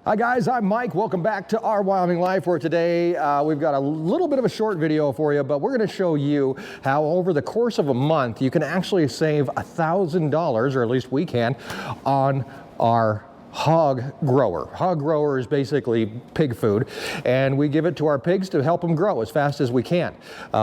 Hi guys, I'm Mike. Welcome back to Our Wyoming Life, where today we've got a little bit of a short video for you, but we're going to show you how over the course of a month you can actually save $1,000, or at least we can, on our hog grower. Hog grower is basically pig food, and we give it to our pigs to help them grow as fast as we can.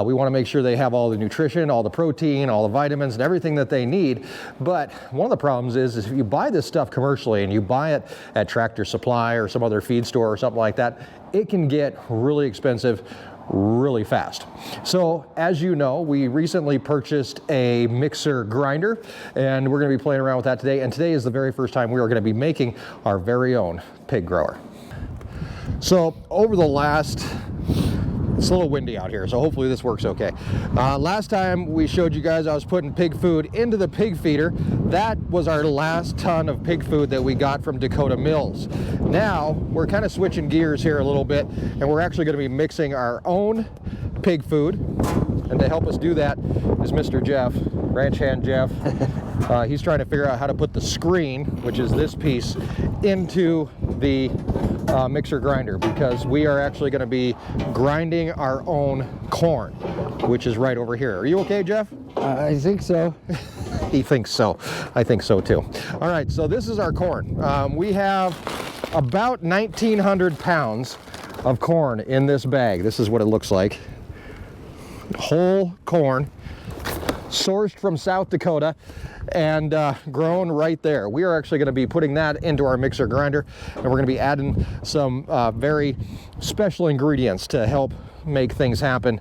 We want to make sure they have all the nutrition, all the protein, all the vitamins, and everything that they need. But one of the problems is if you buy this stuff commercially and you buy it at Tractor Supply or some other feed store or something like that, it can get really expensive really fast. So as you know, we recently purchased a mixer grinder, and we're going to be playing around with that today. And today is the very first time we are going to be making our very own pig grower. So over the last, it's a little windy out here, so hopefully this works okay. Last time we showed you guys I was putting pig food into the pig feeder. That was our last ton of pig food that we got from Dakota Mills. Now we're kind of switching gears here a little bit, and we're actually going to be mixing our own pig food. And to help us do that is Mr. Jeff, Ranch Hand Jeff. He's trying to figure out how to put the screen, which is this piece, into the mixer grinder, because we are actually going to be grinding our own corn, which is right over here. Are you okay, Jeff? I think so. He thinks so. I think so too. All right, so this is our corn. We have about 1,900 pounds of corn in this bag. This is what it looks like. Whole corn, sourced from South Dakota and grown right there. We are actually going to be putting that into our mixer grinder, and we're going to be adding some very special ingredients to help make things happen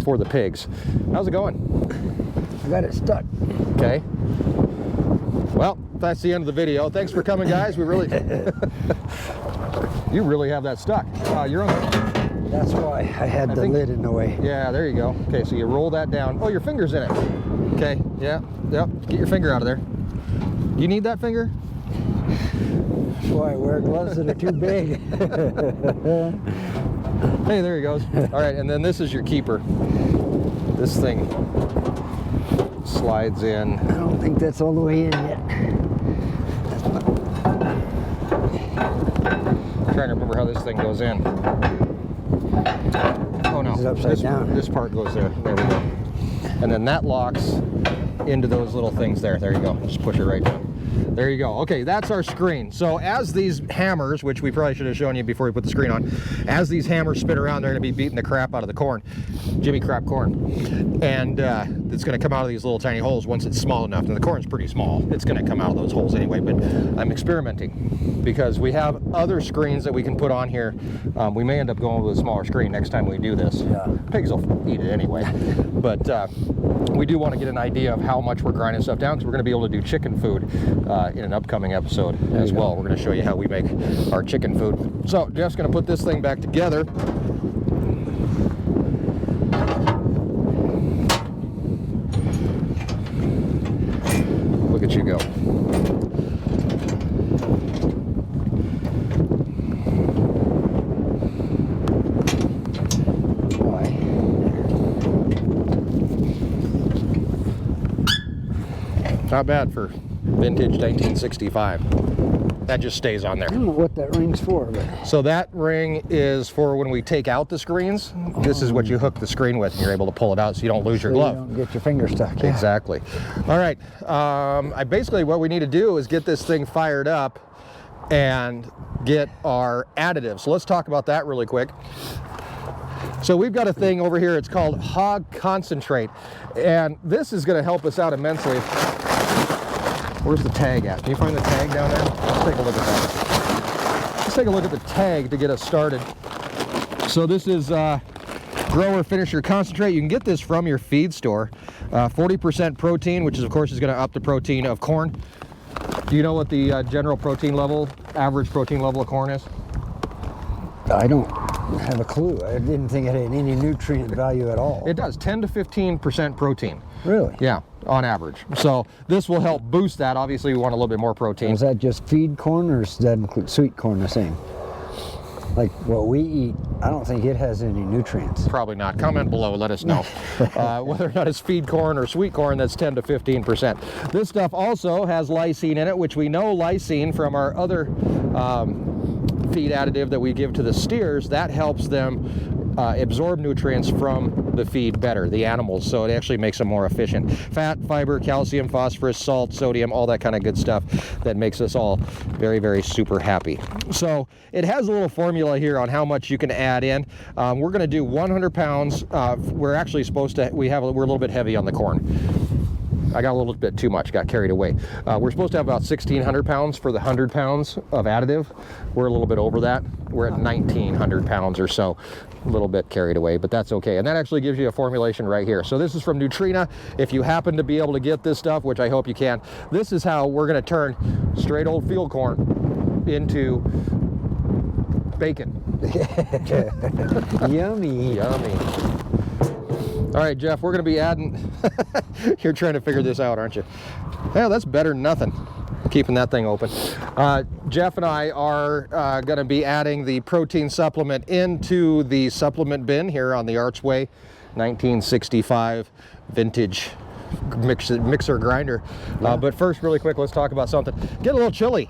for the pigs. How's it going? I got it stuck. Okay. Well, that's the end of the video. Thanks for coming, guys. We really... You really have that stuck. You're on the... That's why I had the lid in the way. Yeah, there you go. Okay, so you roll that down. Oh, your finger's in it. Okay, yeah, yep. Get your finger out of there. You need that finger? Boy, I wear gloves that are too big. Hey, there he goes. All right, and then this is your keeper. This thing slides in. I don't think that's all the way in yet. I'm trying to remember how this thing goes in. Oh no, Is it upside down? This part goes there. There we go. And then that locks into those little things there. There you go. Just push it right down. There you go. Okay, that's our screen. So as these hammers, which we probably should have shown you before we put the screen on, as these hammers spin around, they're going to be beating the crap out of the corn, Jimmy crap corn. And it's going to come out of these little tiny holes once it's small enough. And the corn's pretty small. It's going to come out of those holes anyway, but I'm experimenting because we have other screens that we can put on here. We may end up going with a smaller screen next time we do this. Yeah. Pigs will eat it anyway. But we do want to get an idea of how much we're grinding stuff down, because we're going to be able to do chicken food in an upcoming episode as well. We're going to show you how we make our chicken food. So Jeff's going to put this thing back together. Look at you go. Not bad for vintage 1965. That just stays on there. I don't know what that ring's for, but... So that ring is for when we take out the screens. This is what you hook the screen with, and you're able to pull it out so you don't lose your glove. You don't get your finger stuck. Yeah. Exactly. All right. Basically what we need to do is get this thing fired up and get our additives. So let's talk about that really quick. So we've got a thing over here, it's called hog concentrate, and this is going to help us out immensely. Where's the tag at? Can you find the tag down there? Let's take a look at that. Let's take a look at the tag to get us started. So this is grower finisher concentrate. You can get this from your feed store. 40% protein, which is of course is going to up the protein of corn. Do you know what the general protein level, average protein level of corn is? I don't have a clue. I didn't think it had any nutrient value at all. It does, 10 to 15% protein. Really? Yeah, on average. So this will help boost that. Obviously we want a little bit more protein. Is that just feed corn, or does that include sweet corn the same? Like what we eat, I don't think it has any nutrients. Probably not. Comment below, let us know whether or not it's feed corn or sweet corn. That's 10 to 15%. This stuff also has lysine in it, which we know lysine from our other feed additive that we give to the steers, that helps them absorb nutrients from the feed better, the animals, so it actually makes them more efficient. Fat, fiber, calcium, phosphorus, salt, sodium, all that kind of good stuff that makes us all very, very super happy. So it has a little formula here on how much you can add in. We're going to do 100 pounds. We're actually supposed to, we're a little bit heavy on the corn. I got a little bit too much, got carried away. We're supposed to have about 1,600 pounds for the 100 pounds of additive. We're a little bit over that. We're at 1,900 pounds or so, a little bit carried away, but that's okay. And that actually gives you a formulation right here. So this is from Nutrena. If you happen to be able to get this stuff, which I hope you can, this is how we're gonna turn straight old field corn into bacon. Yummy. Yummy. All right, Jeff, we're going to be adding, you're trying to figure this out, aren't you? Yeah, that's better than nothing, keeping that thing open. Jeff and I are going to be adding the protein supplement into the supplement bin here on the Archway 1965 vintage mixer grinder. But first, really quick, let's talk about something. Get a little chilly.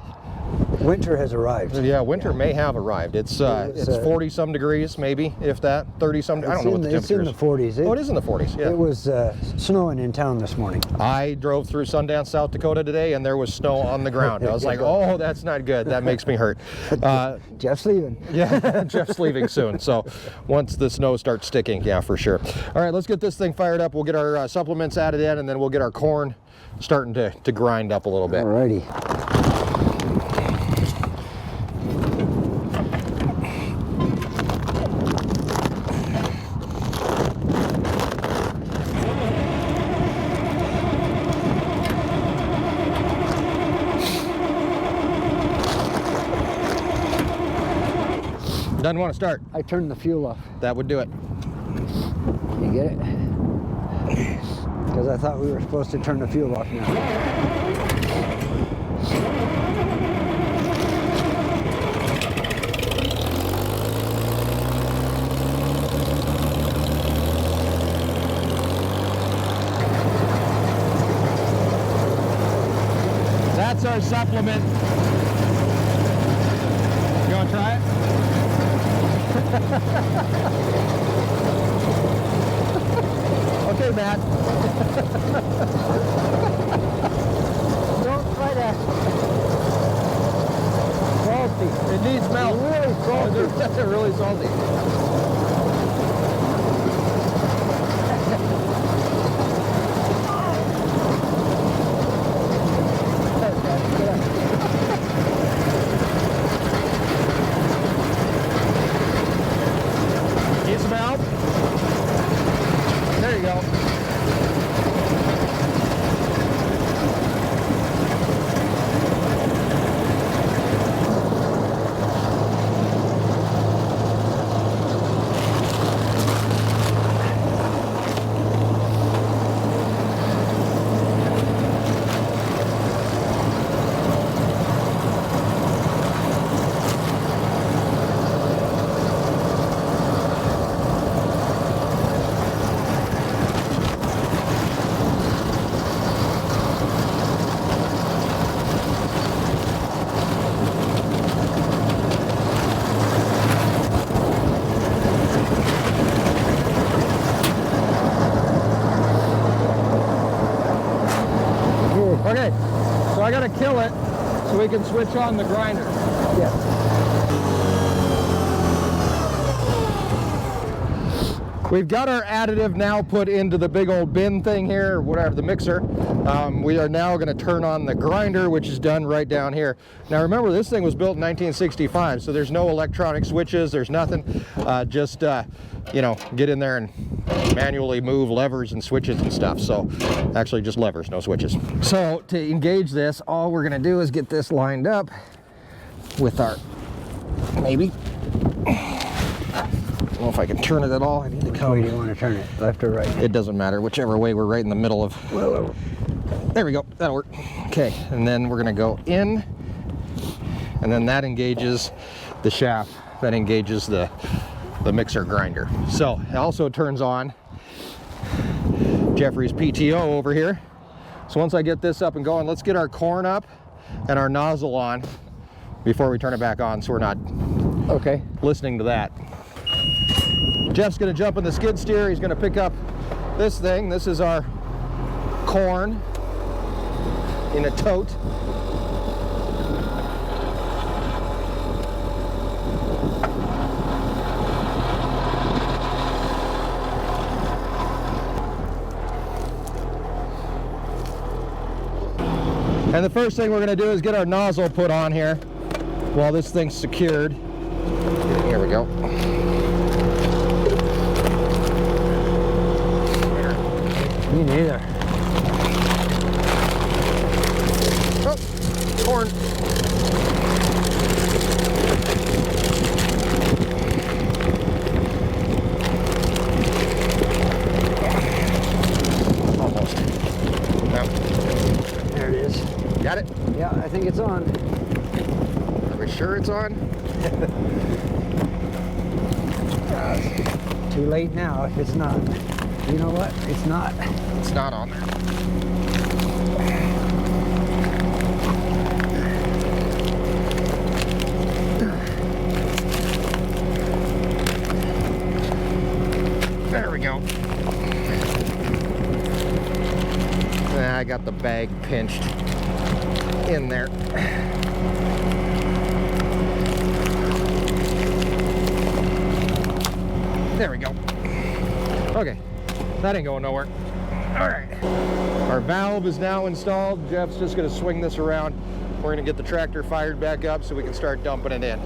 Winter has arrived. Yeah, winter may have arrived. It's 40 some degrees, maybe, if that, 30 some. I don't know what the temperature is. It's in the 40s. Oh, it is in the 40s. Yeah. It was snowing in town this morning. I drove through Sundance, South Dakota today, and there was snow on the ground. I was like, oh, that's not good. That makes me hurt. Jeff's leaving. Yeah, Jeff's leaving soon. So once the snow starts sticking, yeah, for sure. All right, let's get this thing fired up. We'll get our supplements added in, and then we'll get our corn starting to grind up a little bit. Alrighty. Doesn't want to start. I turned the fuel off. That would do it. You get it? Because I thought we were supposed to turn the fuel off now. That's our supplement. You want to try it? Okay, Matt. Don't try that. Salty. It needs milk. Really salty. That's really salty. Need some help? There you go. Okay, so I gotta kill it so we can switch on the grinder. Yeah. We've got our additive now put into the big old bin thing here, or whatever, the mixer. We are now going to turn on the grinder, which is done right down here. Now remember, this thing was built in 1965, so there's no electronic switches, there's nothing. Just, you know, get in there and manually move levers and switches and stuff. So actually just levers, no switches. So to engage this, all we're going to do is get this lined up with our, maybe, I don't know if I can turn it at all. I need to Which come. way do you want to turn it? Left or right? It doesn't matter, whichever way. We're right in the middle of. There we go. That'll work. Okay, and then we're gonna go in, and then that engages the shaft. That engages the mixer grinder. So it also turns on Jeffrey's PTO over here. So once I get this up and going, let's get our corn up and our nozzle on. before we turn it back on so we're not Okay. listening to that. Jeff's gonna jump in the skid steer. He's gonna pick up this thing. This is our corn in a tote. And the first thing we're going to do is get our nozzle put on here while this thing's secured. Here we go. Me neither. Oh, corn. Almost. No. There it is. Got it? Yeah, I think it's on. Are we sure it's on? Too late now if it's not. You know what? It's not. It's not on there. There we go. I got the bag pinched in there. There we go. Okay, that ain't going nowhere. All right. Our valve is now installed. Jeff's just gonna swing this around. We're gonna get the tractor fired back up so we can start dumping it in.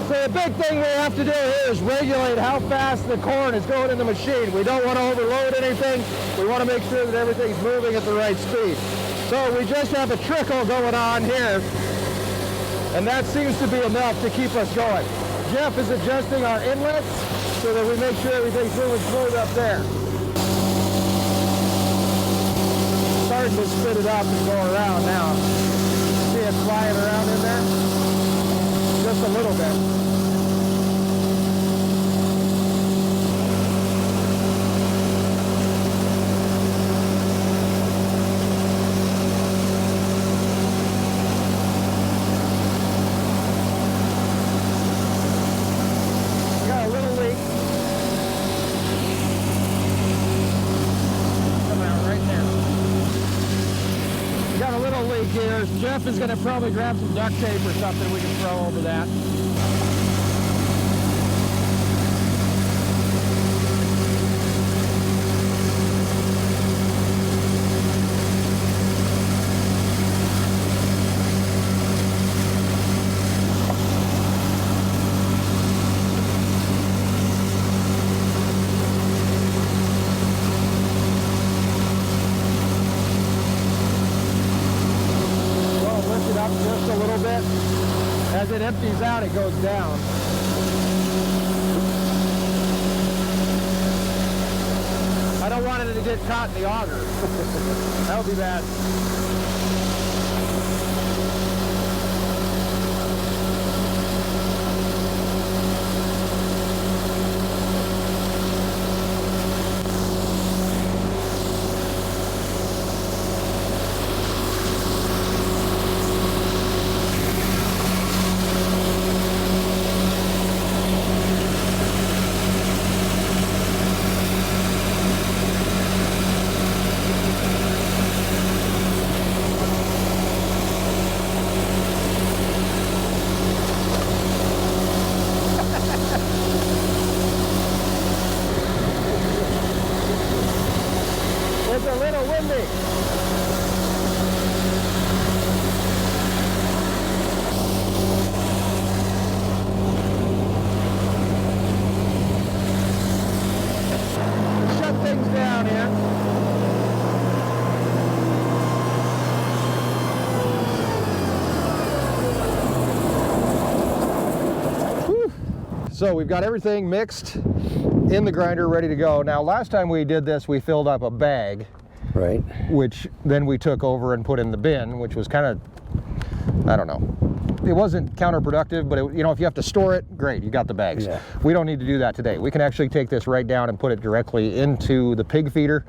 The big thing we have to do here is regulate how fast the corn is going in the machine. We don't want to overload anything. We want to make sure that everything's moving at the right speed. So we just have a trickle going on here, and that seems to be enough to keep us going. Jeff is adjusting our inlets so that we make sure everything's moving smooth up there. Starting to spit it up and go around now. See it flying around in there? Just a little bit. Gears. Jeff is going to probably grab some duct tape or something we can throw over that. Just a little bit. As it empties out, it goes down. I don't want it to get caught in the auger. That would be bad. so we've got everything mixed in the grinder, ready to go. Now, last time we did this, we filled up a bag, Right. which then we took over and put in the bin, which was kind of, I don't know. It wasn't counterproductive, but you know, if you have to store it, great, you got the bags. Yeah. We don't need to do that today. We can actually take this right down and put it directly into the pig feeder,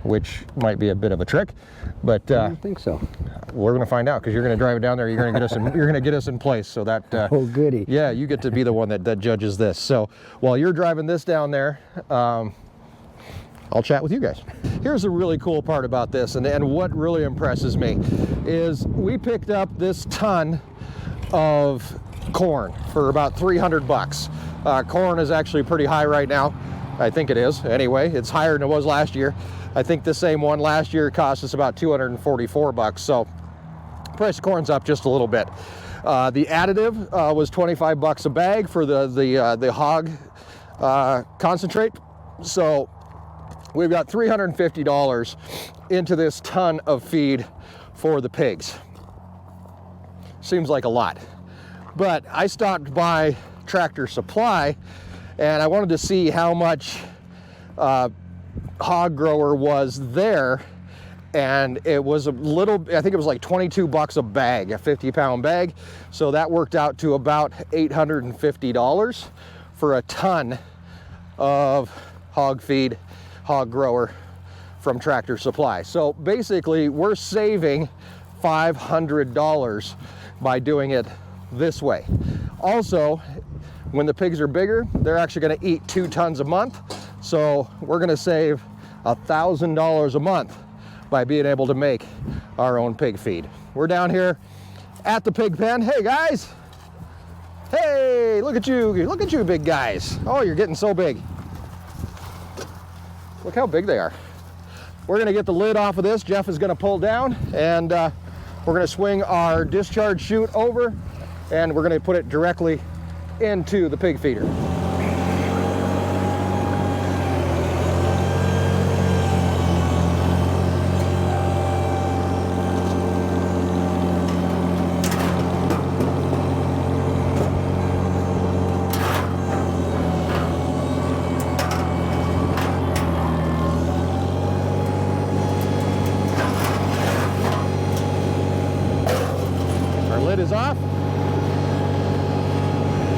which might be a bit of a trick, but I don't think so. we're going to find out, because you're going to drive it down there. You're going to get us in, you're going to get us in place, so that Oh, goody. yeah, you get to be the one that judges this. So while you're driving this down there, I'll chat with you guys. Here's the really cool part about this, and what really impresses me is we picked up this ton of corn for about 300 bucks. Corn is actually pretty high right now. I think it is. Anyway, it's higher than it was last year. I think the same one last year cost us about 244 bucks. So price of corn's up just a little bit. The additive was 25 bucks a bag for the hog concentrate. So we've got $350 into this ton of feed for the pigs. Seems like a lot. But I stopped by Tractor Supply and I wanted to see how much hog grower was there, and it was a little, I think it was like 22 bucks a bag, a 50-pound bag. So that worked out to about $850 for a ton of hog feed, hog grower from Tractor Supply. So basically we're saving $500 by doing it this way. Also, when the pigs are bigger, they're actually going to eat 2 tons a month. So we're going to save $1,000 a month by being able to make our own pig feed. We're down here at the pig pen. Hey guys, hey, look at you big guys. Oh, you're getting so big. Look how big they are. We're going to get the lid off of this. Jeff is going to pull down, and we're going to swing our discharge chute over, and we're going to put it directly into the pig feeder. Our lid is off.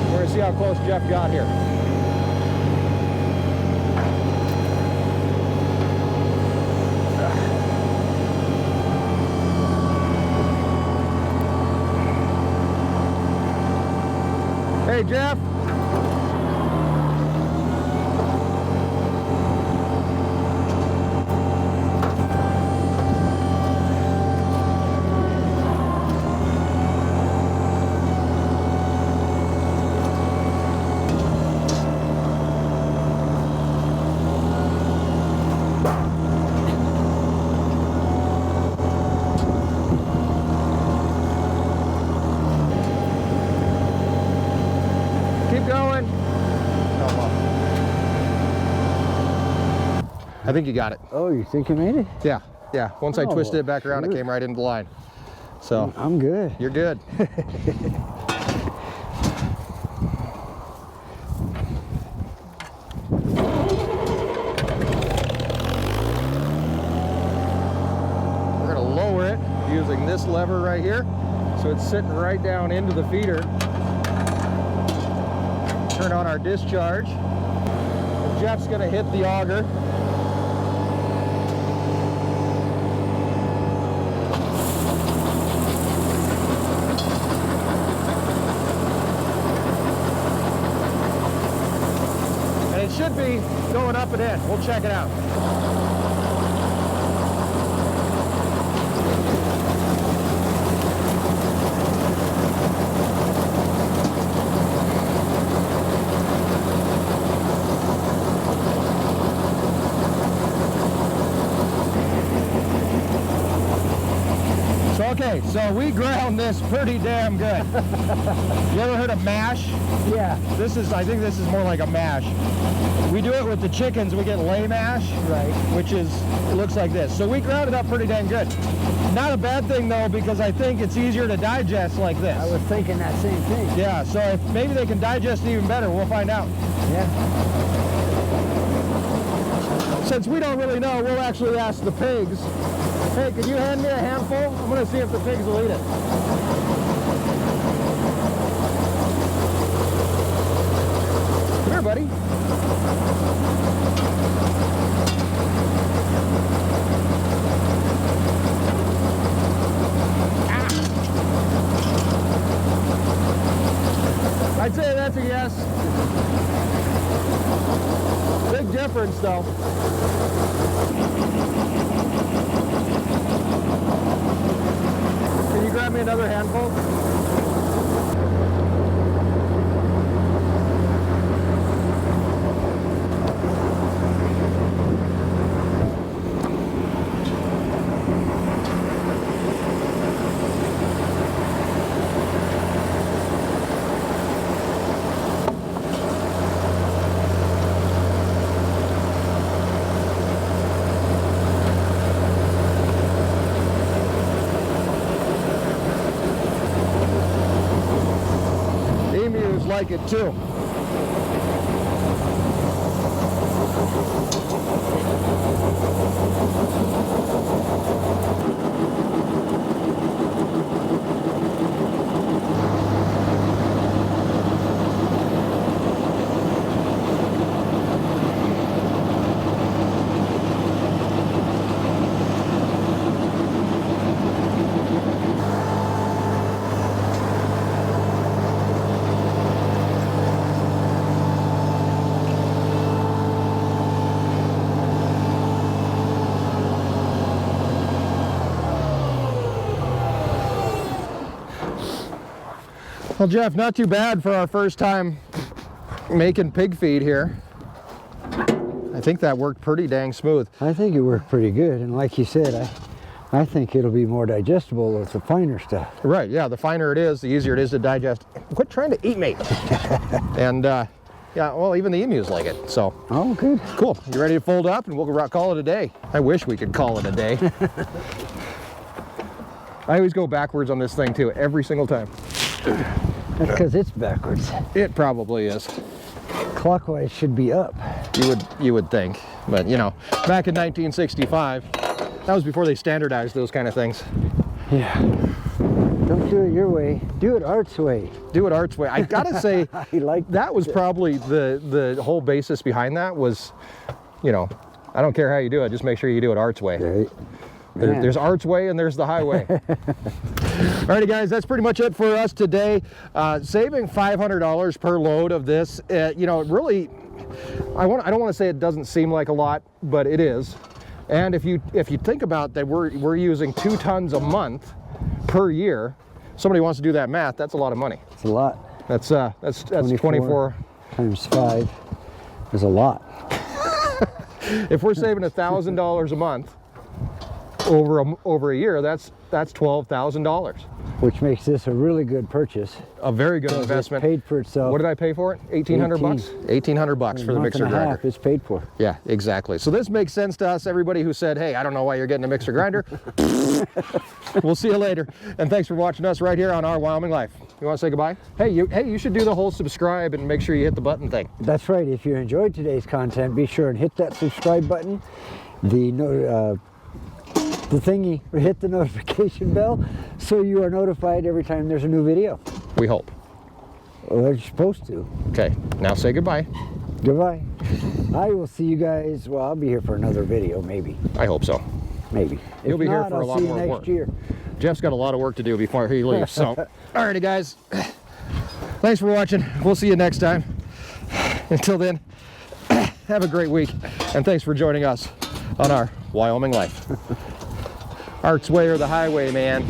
We're gonna see how close Jeff got here. Hey Jeff. Keep going. I think you got it. Oh, you think you made it? Yeah, yeah. Once I Oh, twisted it back around, it shoot. came right into the line. So I'm good. you're good. We're gonna lower it using this lever right here. So it's sitting right down into the feeder. Turn on our discharge. And Jeff's gonna hit the auger. And it should be going up and in. We'll check it out. Okay, so we ground this pretty damn good. You ever heard of mash? Yeah. I think this is more like a mash. We do it with the chickens, we get lay mash, Right. which is, it looks like this. So we ground it up pretty damn good. Not a bad thing though, because I think it's easier to digest like this. I was thinking that same thing. Yeah, so if maybe they can digest it even better. We'll find out. Yeah. Since we don't really know, we'll actually ask the pigs. Hey, can you hand me a handful? I'm going to see if the pigs will eat it. Come here, buddy. I'd say that's a yes. Big difference though. Can you grab me another handful? Like it too. Well, Jeff, not too bad for our first time making pig feed here. I think that worked pretty dang smooth. I think it worked pretty good, and like you said, I think it'll be more digestible with the finer stuff. Right, yeah, the finer it is, the easier it is to digest. Quit trying to eat me. And yeah, well, even the emus like it, so. Oh, good. Cool, you ready to fold up and we'll call it a day? I wish we could call it a day. I always go backwards on this thing too, every single time. That's because it's backwards. It probably is. Clockwise should be up. You would think, but you know, back in 1965, that was before they standardized those kind of things. Yeah. Don't do it your way. Do it Art's way. Do it Art's way. I gotta say, like that was probably the whole basis behind that was, you know, I don't care how you do it, just make sure you do it Art's way. Right. There's Art's way and there's the highway. Alrighty guys, that's pretty much it for us today. Saving $500 per load of this, you know, it really, I don't want to say it doesn't seem like a lot, but it is. And if you think about that, we're using 2 tons a month per year. Somebody wants to do that math, that's a lot of money. It's a lot. That's 24 times 5 is a lot. If we're saving $1,000 a month over a year, that's $12,000. Which makes this a really good purchase. A very good investment. It paid for itself. What did I pay for it? 1,800 bucks? 1,800 bucks for the mixer grinder. It's paid for. Yeah, exactly. So this makes sense to us. Everybody who said, hey, I don't know why you're getting a mixer grinder. We'll see you later. And thanks for watching us right here on Our Wyoming Life. You want to say goodbye? Hey, you should do the whole subscribe and make sure you hit the button thing. That's right. If you enjoyed today's content, be sure and hit that subscribe button. The thingy, hit the notification bell so you are notified every time there's a new video. We hope. Well, you're supposed to. Okay, now say goodbye. Goodbye. I will see you guys. Well, I'll be here for another video, maybe. I hope so. Maybe. You'll be here for a lot more work. Next year. Jeff's got a lot of work to do before he leaves. So, alrighty, guys. Thanks for watching. We'll see you next time. Until then, have a great week, and thanks for joining us on Our Wyoming Life. Art's way or the highway, man.